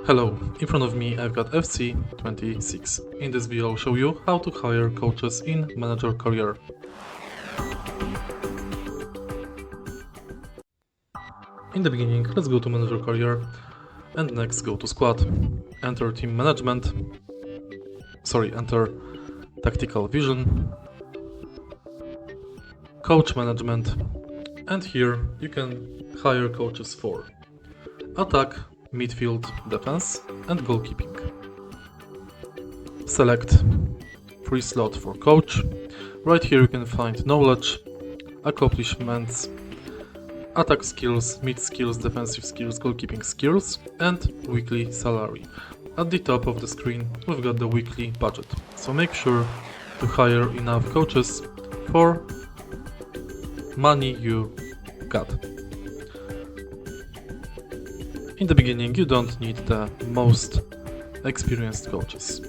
Hello, in front of me I've got FC26. In this video I'll show you how to hire coaches in manager career. In the beginning, let's go to manager career and next go to squad. Enter team management, enter tactical vision, coach management, and here you can hire coaches for attack, midfield, defense and goalkeeping. Select free slot for coach. Right here you can find knowledge, accomplishments, attack skills, mid skills, defensive skills, goalkeeping skills and weekly salary. At the top of the screen we've got the weekly budget, so make sure to hire enough coaches for money you got. In the beginning you don't need the most experienced coaches.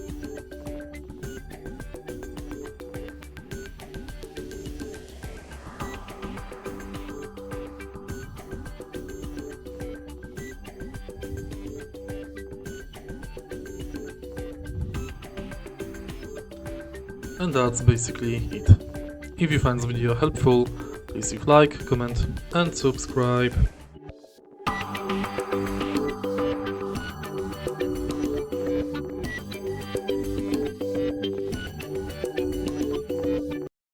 And that's basically it. If you find this video helpful, please leave like, comment and subscribe.